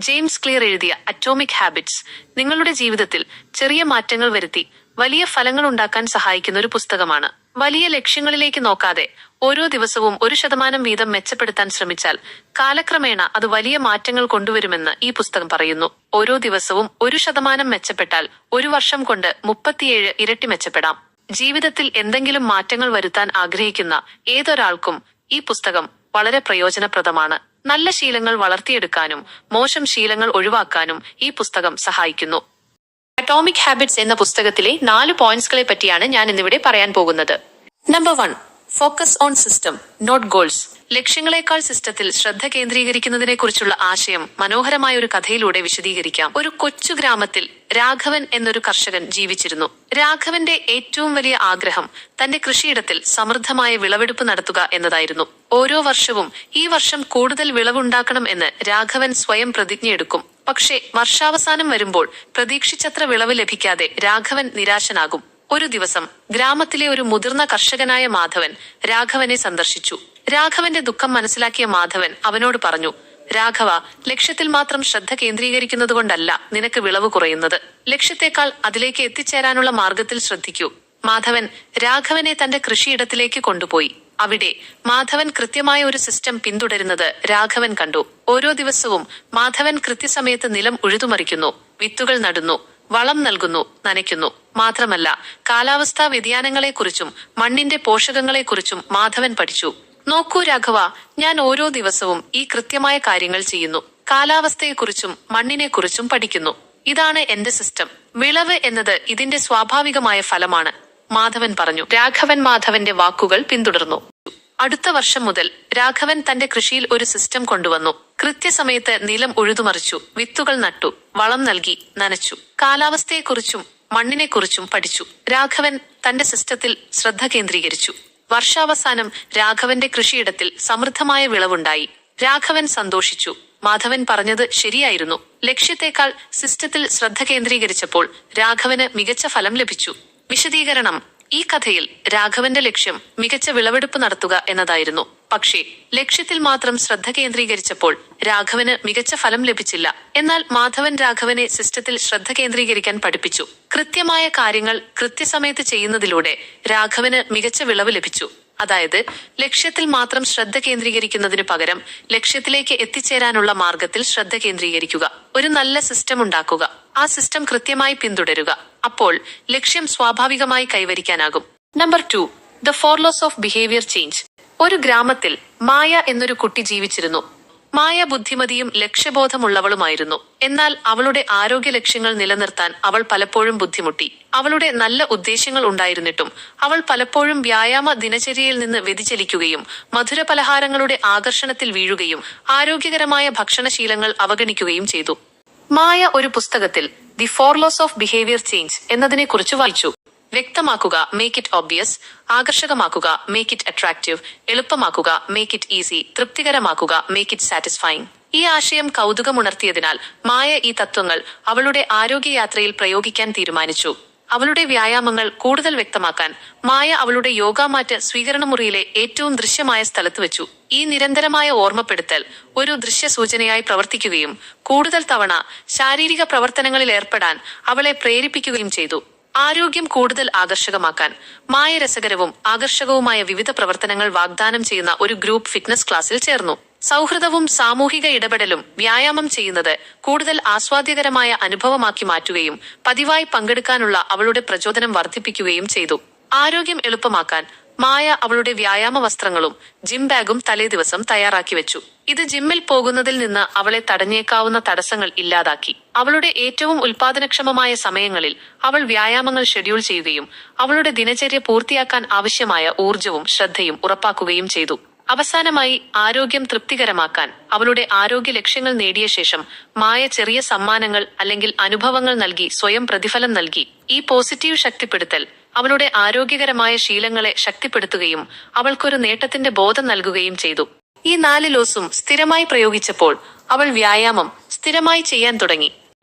James clear എഴുതിയ atomic habits നിങ്ങളുടെ ജീവിതത്തിൽ ചെറിയ മാറ്റങ്ങൾ വരുത്തി വലിയ ഫലങ്ങൾ ഉണ്ടാക്കാൻ സഹായിക്കുന്ന ഒരു പുസ്തകമാണ്. വലിയ ലക്ഷ്യങ്ങളിലേക്ക് നോക്കാതെ ഓരോ ദിവസവും 1% വീതം മെച്ചപ്പെടുത്താൻ ശ്രമിച്ചാൽ കാലക്രമേണ അത് വലിയ മാറ്റങ്ങൾ കൊണ്ടുവരുമെന്ന് ഈ പുസ്തകം പറയുന്നു. ഓരോ ദിവസവും 1% മെച്ചപ്പെട്ടാൽ 1 വർഷം കൊണ്ട് 37 ഇരട്ടി മെച്ചപ്പെടാം. ജീവിതത്തിൽ എന്തെങ്കിലും മാറ്റങ്ങൾ വരുത്താൻ ആഗ്രഹിക്കുന്ന ഏതൊരാൾക്കും ഈ പുസ്തകം വളരെ പ്രയോജനപ്രദമാണ്. നല്ല ശീലങ്ങൾ വളർത്തിയെടുക്കാനും മോശം ശീലങ്ങൾ ഒഴിവാക്കാനും ഈ പുസ്തകം സഹായിക്കുന്നു. അറ്റോമിക് ഹാബിറ്റ്സ് എന്ന പുസ്തകത്തിലെ 4 പോയിന്റ്സുകളെ പറ്റിയാണ് ഞാൻ ഇന്നിവിടെ പറയാൻ പോകുന്നത്. Number 1, focus on system not goals. ലക്ഷ്യങ്ങളെക്കാൾ സിസ്റ്റത്തിൽ ശ്രദ്ധ കേന്ദ്രീകരിക്കുന്നതിനെ കുറിച്ചുള്ള ആശയം മനോഹരമായ ഒരു കഥയിലൂടെ വിശദീകരിക്കാം. ഒരു കൊച്ചു ഗ്രാമത്തിൽ രാഘവൻ എന്നൊരു കർഷകൻ ജീവിച്ചിരുന്നു. രാഘവന്റെ ഏറ്റവും വലിയ ആഗ്രഹം തന്റെ കൃഷിയിടത്തിൽ സമൃദ്ധമായ വിളവെടുപ്പ് നടത്തുക എന്നതായിരുന്നു. ഓരോ വർഷവും ഈ വർഷം കൂടുതൽ വിളവുണ്ടാക്കണം എന്ന് രാഘവൻ സ്വയം പ്രതിജ്ഞയെടുക്കും. പക്ഷേ വർഷാവസാനം വരുമ്പോൾ പ്രതീക്ഷിച്ചത്ര വിളവ് ലഭിക്കാതെ രാഘവൻ നിരാശനാകും. ഒരു ദിവസം ഗ്രാമത്തിലെ ഒരു മുതിർന്ന കർഷകനായ മാധവൻ രാഘവനെ സന്ദർശിച്ചു. രാഘവന്റെ ദുഃഖം മനസ്സിലാക്കിയ മാധവൻ അവനോട് പറഞ്ഞു, രാഘവ, ലക്ഷ്യത്തിൽ മാത്രം ശ്രദ്ധ കേന്ദ്രീകരിക്കുന്നതുകൊണ്ടല്ല നിനക്ക് വിളവ് കുറയുന്നത്. ലക്ഷ്യത്തെക്കാൾ അതിലേക്ക് എത്തിച്ചേരാനുള്ള മാർഗത്തിൽ ശ്രദ്ധിക്കൂ. മാധവൻ രാഘവനെ തന്റെ കൃഷിയിടത്തിലേക്ക് കൊണ്ടുപോയി. അവിടെ മാധവൻ കൃത്യമായ ഒരു സിസ്റ്റം പിന്തുടരുന്നത് രാഘവൻ കണ്ടു. ഓരോ ദിവസവും മാധവൻ കൃത്യസമയത്ത് നിലം ഉഴുതുമറിക്കുന്നു, വിത്തുകൾ നടുന്നു, വളം നൽകുന്നു, നനയ്ക്കുന്നു. മാത്രമല്ല കാലാവസ്ഥാ വ്യതിയാനങ്ങളെക്കുറിച്ചും മണ്ണിന്റെ പോഷകങ്ങളെക്കുറിച്ചും മാധവൻ പഠിച്ചു. നോക്കൂ രാഘവ, ഞാൻ ഓരോ ദിവസവും ഈ കൃത്യമായ കാര്യങ്ങൾ ചെയ്യുന്നു. കാലാവസ്ഥയെക്കുറിച്ചും മണ്ണിനെക്കുറിച്ചും പഠിക്കുന്നു. ഇതാണ് എന്റെ സിസ്റ്റം. വിളവ് എന്നത് ഇതിന്റെ സ്വാഭാവികമായ ഫലമാണ്, മാധവൻ പറഞ്ഞു. രാഘവൻ മാധവന്റെ വാക്കുകൾ പിന്തുടർന്നു. അടുത്ത വർഷം മുതൽ രാഘവൻ തന്റെ കൃഷിയിൽ ഒരു സിസ്റ്റം കൊണ്ടുവന്നു. കൃത്യസമയത്ത് നിലം ഉഴുതുമറിച്ചു, വിത്തുകൾ നട്ടു, വളം നൽകി, നനച്ചു. കാലാവസ്ഥയെക്കുറിച്ചും മണ്ണിനെക്കുറിച്ചും പഠിച്ചു. രാഘവൻ തന്റെ സിസ്റ്റത്തിൽ ശ്രദ്ധ കേന്ദ്രീകരിച്ചു. വർഷാവസാനം രാഘവന്റെ കൃഷിയിടത്തിൽ സമൃദ്ധമായ വിളവുണ്ടായി. രാഘവൻ സന്തോഷിച്ചു. മാധവൻ പറഞ്ഞത് ശരിയായിരുന്നു. ലക്ഷ്യത്തെക്കാൾ സിസ്റ്റത്തിൽ ശ്രദ്ധ കേന്ദ്രീകരിച്ചപ്പോൾ രാഘവന് മികച്ച ഫലം ലഭിച്ചു. വിശദീകരണം: ഈ കഥയിൽ രാഘവന്റെ ലക്ഷ്യം മികച്ച വിളവെടുപ്പ് നടത്തുക എന്നതായിരുന്നു. പക്ഷേ ലക്ഷ്യത്തിൽ മാത്രം ശ്രദ്ധ കേന്ദ്രീകരിച്ചപ്പോൾ രാഘവന് മികച്ച ഫലം ലഭിച്ചില്ല. എന്നാൽ മാധവൻ രാഘവനെ സിസ്റ്റത്തിൽ ശ്രദ്ധ കേന്ദ്രീകരിക്കാൻ പഠിപ്പിച്ചു. കൃത്യമായ കാര്യങ്ങൾ കൃത്യസമയത്ത് ചെയ്യുന്നതിലൂടെ രാഘവന് മികച്ച വിളവ് ലഭിച്ചു. അതായത് ലക്ഷ്യത്തിൽ മാത്രം ശ്രദ്ധ കേന്ദ്രീകരിക്കുന്നതിന് പകരം ലക്ഷ്യത്തിലേക്ക് എത്തിച്ചേരാനുള്ള മാർഗത്തിൽ ശ്രദ്ധ കേന്ദ്രീകരിക്കുക. ഒരു നല്ല സിസ്റ്റം ഉണ്ടാക്കുക, ആ സിസ്റ്റം കൃത്യമായി പിന്തുടരുക. അപ്പോൾ ലക്ഷ്യം സ്വാഭാവികമായി കൈവരിക്കാനാകും. Number 2, the 4 laws of behaviour change. ഒരു ഗ്രാമത്തിൽ മായ എന്നൊരു കുട്ടി ജീവിച്ചിരുന്നു. മായ ബുദ്ധിമതിയും ലക്ഷ്യബോധമുള്ളവളുമായിരുന്നു. എന്നാൽ അവളുടെ ആരോഗ്യ ലക്ഷ്യങ്ങൾ നിലനിർത്താൻ അവൾ പലപ്പോഴും ബുദ്ധിമുട്ടി. അവളുടെ നല്ല ഉദ്ദേശ്യങ്ങൾ ഉണ്ടായിരുന്നിട്ടും അവൾ പലപ്പോഴും വ്യായാമ ദിനചര്യയിൽ നിന്ന് വ്യതിചലിക്കുകയും മധുരപലഹാരങ്ങളുടെ ആകർഷണത്തിൽ വീഴുകയും ആരോഗ്യകരമായ ഭക്ഷണശീലങ്ങൾ അവഗണിക്കുകയും ചെയ്തു. മായ ഒരു പുസ്തകത്തിൽ the 4 laws of behaviour change എന്നതിനെക്കുറിച്ച് വായിച്ചു. വ്യക്തമാക്കുക, മേക്ക് ഇറ്റ് ഓബ്വിയസ്. ആകർഷകമാക്കുക, മേക്ക് ഇറ്റ് അട്രാക്റ്റീവ്. എളുപ്പമാക്കുക, മേക്ക് ഇറ്റ് ഈസി. തൃപ്തികരമാക്കുക, മേക്ക് ഇറ്റ് സാറ്റിസ്ഫൈങ്. ഈ ആശയം കൗതുകമുണർത്തിയതിനാൽ മായ ഈ തത്വങ്ങൾ അവളുടെ ആരോഗ്യയാത്രയിൽ പ്രയോഗിക്കാൻ തീരുമാനിച്ചു. അവളുടെ വ്യായാമങ്ങൾ കൂടുതൽ വ്യക്തമാക്കാൻ മായ അവളുടെ യോഗാമാറ്റ് സ്വീകരണമുറിയിലെ ഏറ്റവും ദൃശ്യമായ സ്ഥലത്ത് വെച്ചു. ഈ നിരന്തരമായ ഓർമ്മപ്പെടുത്തൽ ഒരു ദൃശ്യസൂചനയായി പ്രവർത്തിക്കുകയും കൂടുതൽ തവണ ശാരീരിക പ്രവർത്തനങ്ങളിൽ ഏർപ്പെടാൻ അവളെ പ്രേരിപ്പിക്കുകയും ചെയ്തു. ആരോഗ്യം കൂടുതൽ ആകർഷകമാക്കാൻ മായ രസകരവും ആകർഷകവുമായ വിവിധ പ്രവർത്തനങ്ങൾ വാഗ്ദാനം ചെയ്യുന്ന ഒരു ഗ്രൂപ്പ് ഫിറ്റ്നസ് ക്ലാസ്സിൽ ചേർന്നു. സൗഹൃദവും സാമൂഹിക ഇടപെടലും വ്യായാമം ചെയ്യുന്നത് കൂടുതൽ ആസ്വാദ്യകരമായ അനുഭവമാക്കി മാറ്റുകയും പതിവായി പങ്കെടുക്കാനുള്ള അവളുടെ പ്രചോദനം വർദ്ധിപ്പിക്കുകയും ചെയ്തു. ആരോഗ്യം എളുപ്പമാക്കാൻ മായ അവളുടെ വ്യായാമ വസ്ത്രങ്ങളും ജിം ബാഗും തലേദിവസം തയ്യാറാക്കി വെച്ചു. ഇത് ജിമ്മിൽ പോകുന്നതിൽ നിന്ന് അവളെ തടഞ്ഞേക്കാവുന്ന തടസ്സങ്ങൾ ഇല്ലാതാക്കി. അവളുടെ ഏറ്റവും ഉൽപാദനക്ഷമമായ സമയങ്ങളിൽ അവൾ വ്യായാമങ്ങൾ ഷെഡ്യൂൾ ചെയ്യുകയും അവളുടെ ദിനചര്യ പൂർത്തിയാക്കാൻ ആവശ്യമായ ഊർജവും ശ്രദ്ധയും ഉറപ്പാക്കുകയും ചെയ്തു. അവസാനമായി ആരോഗ്യം തൃപ്തികരമാക്കാൻ അവളുടെ ആരോഗ്യ ലക്ഷ്യങ്ങൾ നേടിയ ശേഷം മായ ചെറിയ സമ്മാനങ്ങൾ അല്ലെങ്കിൽ അനുഭവങ്ങൾ നൽകി സ്വയം പ്രതിഫലം നൽകി. ഈ പോസിറ്റീവ് ശക്തിപ്പെടുത്തൽ അവളുടെ ആരോഗ്യകരമായ ശീലങ്ങളെ ശക്തിപ്പെടുത്തുകയും അവൾക്കൊരു നേട്ടത്തിന്റെ ബോധം നൽകുകയും ചെയ്തു. ഈ 4 ലോസും സ്ഥിരമായി പ്രയോഗിച്ചപ്പോൾ അവൾ വ്യായാമം സ്ഥിരമായി ചെയ്യാൻ തുടങ്ങി.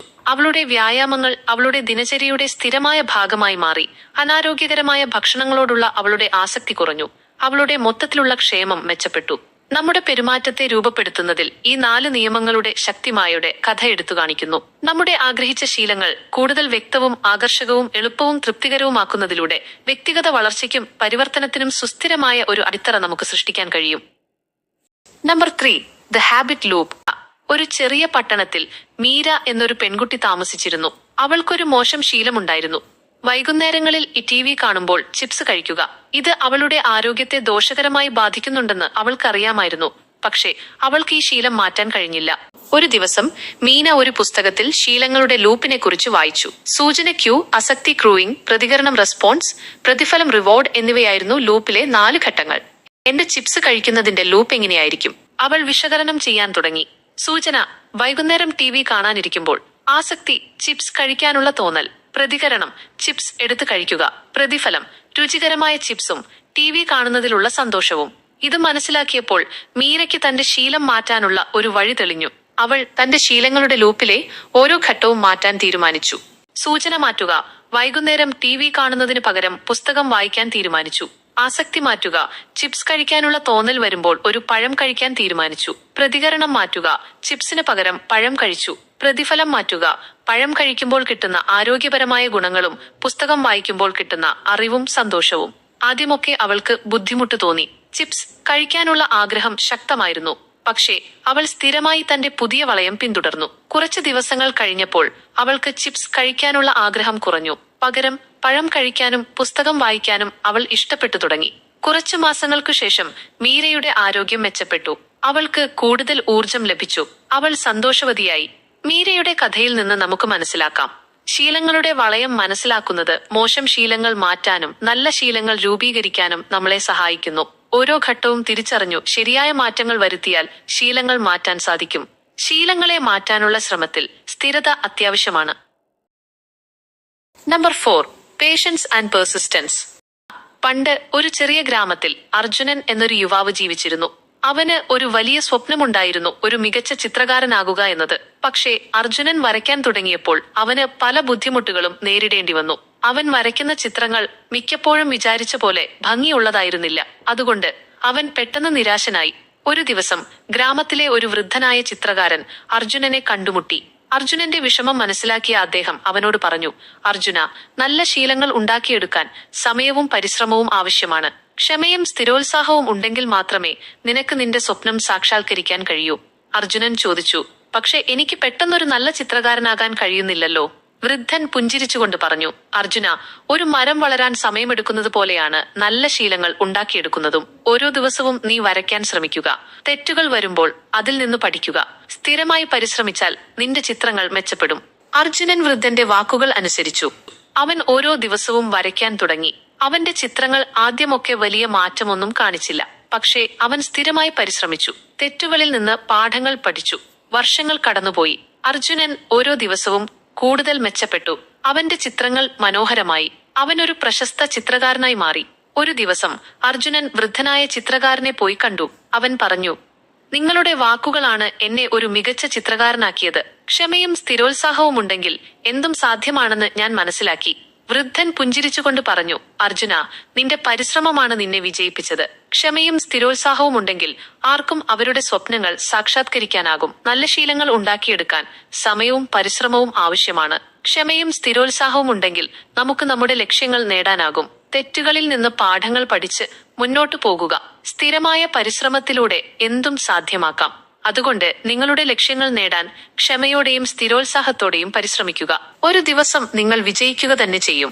അവളുടെ വ്യായാമങ്ങൾ അവളുടെ ദിനചര്യയുടെ സ്ഥിരമായ ഭാഗമായി മാറി. അനാരോഗ്യകരമായ ഭക്ഷണങ്ങളോടുള്ള അവളുടെ ആസക്തി കുറഞ്ഞു. അവളുടെ മൊത്തത്തിലുള്ള ക്ഷേമം മെച്ചപ്പെട്ടു. നമ്മുടെ പെരുമാറ്റത്തെ രൂപപ്പെടുത്തുന്നതിൽ ഈ 4 നിയമങ്ങളുടെ ശക്തിമായുടെ കഥ എടുത്തു കാണിക്കുന്നു. നമ്മുടെ ആഗ്രഹിച്ച ശീലങ്ങൾ കൂടുതൽ വ്യക്തവും ആകർഷകവും എളുപ്പവും തൃപ്തികരവുമാക്കുന്നതിലൂടെ വ്യക്തിഗത വളർച്ചയ്ക്കും പരിവർത്തനത്തിനും സുസ്ഥിരമായ ഒരു അടിത്തറ നമുക്ക് സൃഷ്ടിക്കാൻ കഴിയും. Number 3, the habit loop. ഒരു ചെറിയ പട്ടണത്തിൽ മീര എന്നൊരു പെൺകുട്ടി താമസിച്ചിരുന്നു. അവൾക്കൊരു മോശം ശീലമുണ്ടായിരുന്നു. വൈകുന്നേരങ്ങളിൽ TV കാണുമ്പോൾ ചിപ്സ് കഴിക്കുക. ഇത് അവളുടെ ആരോഗ്യത്തെ ദോഷകരമായി ബാധിക്കുന്നുണ്ടെന്ന് അവൾക്കറിയാമായിരുന്നു. പക്ഷേ അവൾക്ക് ഈ ശീലം മാറ്റാൻ കഴിഞ്ഞില്ല. ഒരു ദിവസം മീന ഒരു പുസ്തകത്തിൽ ശീലങ്ങളുടെ ലൂപ്പിനെ കുറിച്ച് വായിച്ചു. സൂചന ക്യൂ, ആസക്തി ക്രൂയിങ്, പ്രതികരണം റെസ്പോൺസ്, പ്രതിഫലം റിവാർഡ് എന്നിവയായിരുന്നു ലൂപ്പിലെ 4 ഘട്ടങ്ങൾ. എന്റെ ചിപ്സ് കഴിക്കുന്നതിന്റെ ലൂപ്പ് എങ്ങനെയായിരിക്കും? അവൾ വിശകലനം ചെയ്യാൻ തുടങ്ങി. സൂചന, വൈകുന്നേരം TV കാണാനിരിക്കുമ്പോൾ. ആസക്തി, ചിപ്സ് കഴിക്കാനുള്ള തോന്നൽ. പ്രതികരണം, ചിപ്സ് എടുത്ത് കഴിക്കുക. പ്രതിഫലം, രുചികരമായ ചിപ്സും TV കാണുന്നതിലുള്ള സന്തോഷവും. ഇത് മനസ്സിലാക്കിയപ്പോൾ മീരയ്ക്ക് തന്റെ ശീലം മാറ്റാനുള്ള ഒരു വഴി തെളിഞ്ഞു. അവൾ തന്റെ ശീലങ്ങളുടെ ലൂപ്പിലെ ഓരോ ഘട്ടവും മാറ്റാൻ തീരുമാനിച്ചു. സൂചന മാറ്റുക, വൈകുന്നേരം TV കാണുന്നതിന് പകരം പുസ്തകം വായിക്കാൻ തീരുമാനിച്ചു. ആസക്തി മാറ്റുക, ചിപ്സ് കഴിക്കാനുള്ള തോന്നൽ വരുമ്പോൾ ഒരു പഴം കഴിക്കാൻ തീരുമാനിച്ചു. പ്രതികരണം മാറ്റുക, ചിപ്സിന് പകരം പഴം കഴിച്ചു. പ്രതിഫലം മാറ്റുക, പഴം കഴിക്കുമ്പോൾ കിട്ടുന്ന ആരോഗ്യപരമായ ഗുണങ്ങളും പുസ്തകം വായിക്കുമ്പോൾ കിട്ടുന്ന അറിവും സന്തോഷവും. ആദ്യമൊക്കെ അവൾക്ക് ബുദ്ധിമുട്ട് തോന്നി. ചിപ്സ് കഴിക്കാനുള്ള ആഗ്രഹം ശക്തമായിരുന്നു. പക്ഷേ അവൾ സ്ഥിരമായി തന്റെ പുതിയ വളയം പിന്തുടർന്നു. കുറച്ച് ദിവസങ്ങൾ കഴിഞ്ഞപ്പോൾ അവൾക്ക് ചിപ്സ് കഴിക്കാനുള്ള ആഗ്രഹം കുറഞ്ഞു. പകരം പഴം കഴിക്കാനും പുസ്തകം വായിക്കാനും അവൾ ഇഷ്ടപ്പെട്ടു തുടങ്ങി. കുറച്ചു മാസങ്ങൾക്കു ശേഷം മീരയുടെ ആരോഗ്യം മെച്ചപ്പെട്ടു. അവൾക്ക് കൂടുതൽ ഊർജം ലഭിച്ചു. അവൾ സന്തോഷവതിയായി. മീരയുടെ കഥയിൽ നിന്ന് നമുക്ക് മനസ്സിലാക്കാം, ശീലങ്ങളുടെ വളയം മനസ്സിലാക്കുന്നത് മോശം ശീലങ്ങൾ മാറ്റാനും നല്ല ശീലങ്ങൾ രൂപീകരിക്കാനും നമ്മളെ സഹായിക്കുന്നു. ഓരോ ഘട്ടവും തിരിച്ചറിഞ്ഞു ശരിയായ മാറ്റങ്ങൾ വരുത്തിയാൽ ശീലങ്ങൾ മാറ്റാൻ സാധിക്കും. ശീലങ്ങളെ മാറ്റാനുള്ള ശ്രമത്തിൽ സ്ഥിരത അത്യാവശ്യമാണ്. Number 4, patience and persistence. പണ്ട് ഒരു ചെറിയ ഗ്രാമത്തിൽ അർജുനൻ എന്നൊരു യുവാവ് ജീവിച്ചിരുന്നു. അവന് ഒരു വലിയ സ്വപ്നമുണ്ടായിരുന്നു, ഒരു മികച്ച ചിത്രകാരനാകുക എന്നത്. പക്ഷേ അർജുനൻ വരയ്ക്കാൻ തുടങ്ങിയപ്പോൾ അവന് പല ബുദ്ധിമുട്ടുകളും നേരിടേണ്ടി വന്നു. അവൻ വരയ്ക്കുന്ന ചിത്രങ്ങൾ മിക്കപ്പോഴും വിചാരിച്ച പോലെ ഭംഗിയുള്ളതായിരുന്നില്ല. അതുകൊണ്ട് അവൻ പെട്ടെന്ന് നിരാശനായി. ഒരു ദിവസം ഗ്രാമത്തിലെ ഒരു വൃദ്ധനായ ചിത്രകാരൻ അർജുനനെ കണ്ടുമുട്ടി. അർജുനന്റെ വിഷമം മനസ്സിലാക്കിയ അദ്ദേഹം അവനോട് പറഞ്ഞു, അർജുന, നല്ല ശീലങ്ങൾ ഉണ്ടാക്കിയെടുക്കാൻ സമയവും പരിശ്രമവും ആവശ്യമാണ്. ക്ഷമയും സ്ഥിരോത്സാഹവും ഉണ്ടെങ്കിൽ മാത്രമേ നിനക്ക് നിന്റെ സ്വപ്നം സാക്ഷാത്കരിക്കാൻ കഴിയൂ. അർജുനൻ ചോദിച്ചു, പക്ഷെ എനിക്ക് പെട്ടെന്നൊരു നല്ല ചിത്രകാരനാകാൻ കഴിയുന്നില്ലല്ലോ. വൃദ്ധൻ പുഞ്ചിരിച്ചുകൊണ്ട് പറഞ്ഞു, അർജുന, ഒരു മരം വളരാൻ സമയമെടുക്കുന്നത് പോലെയാണ് നല്ല ശീലങ്ങൾ ഉണ്ടാക്കിയെടുക്കുന്നതും. ഓരോ ദിവസവും നീ വരയ്ക്കാൻ ശ്രമിക്കുക. തെറ്റുകൾ വരുമ്പോൾ അതിൽ നിന്ന് പഠിക്കുക. സ്ഥിരമായി പരിശ്രമിച്ചാൽ നിന്റെ ചിത്രങ്ങൾ മെച്ചപ്പെടും. അർജുനൻ വൃദ്ധന്റെ വാക്കുകൾ അനുസരിച്ചു. അവൻ ഓരോ ദിവസവും വരയ്ക്കാൻ തുടങ്ങി. അവന്റെ ചിത്രങ്ങൾ ആദ്യമൊക്കെ വലിയ മാറ്റമൊന്നും കാണിച്ചില്ല. പക്ഷേ അവൻ സ്ഥിരമായി പരിശ്രമിച്ചു. തെറ്റുകളിൽ നിന്ന് പാഠങ്ങൾ പഠിച്ചു. വർഷങ്ങൾ കടന്നുപോയി. അർജുനൻ ഓരോ ദിവസവും കൂടുതൽ മെച്ചപ്പെട്ടു. അവന്റെ ചിത്രങ്ങൾ മനോഹരമായി. അവനൊരു പ്രശസ്ത ചിത്രകാരനായി മാറി. ഒരു ദിവസം അർജുനൻ വൃദ്ധനായ ചിത്രകാരനെ പോയി കണ്ടു. അവൻ പറഞ്ഞു, നിങ്ങളുടെ വാക്കുകളാണ് എന്നെ ഒരു മികച്ച ചിത്രകാരനാക്കിയത്. ക്ഷമയും സ്ഥിരോത്സാഹവും ഉണ്ടെങ്കിൽ എന്തും സാധ്യമാണെന്ന് ഞാൻ മനസ്സിലാക്കി. വൃദ്ധൻ പുഞ്ചിരിച്ചുകൊണ്ട് പറഞ്ഞു, അർജുന, നിന്റെ പരിശ്രമമാണ് നിന്നെ വിജയിപ്പിച്ചത്. ക്ഷമയും സ്ഥിരോത്സാഹവും ഉണ്ടെങ്കിൽ ആർക്കും അവരുടെ സ്വപ്നങ്ങൾ സാക്ഷാത്കരിക്കാനാകും. നല്ല ശീലങ്ങൾ ഉണ്ടാക്കിയെടുക്കാൻ സമയവും പരിശ്രമവും ആവശ്യമാണ്. ക്ഷമയും സ്ഥിരോത്സാഹവും ഉണ്ടെങ്കിൽ നമുക്ക് നമ്മുടെ ലക്ഷ്യങ്ങൾ നേടാനാകും. തെറ്റുകളിൽ നിന്ന് പാഠങ്ങൾ പഠിച്ച് മുന്നോട്ടു പോകുക. സ്ഥിരമായ പരിശ്രമത്തിലൂടെ എന്തും സാധ്യമാക്കാം. അതുകൊണ്ട് നിങ്ങളുടെ ലക്ഷ്യങ്ങൾ നേടാൻ ക്ഷമയോടെയും സ്ഥിരോത്സാഹത്തോടെയും പരിശ്രമിക്കുക. ഒരു ദിവസം നിങ്ങൾ വിജയിക്കുക തന്നെ ചെയ്യും.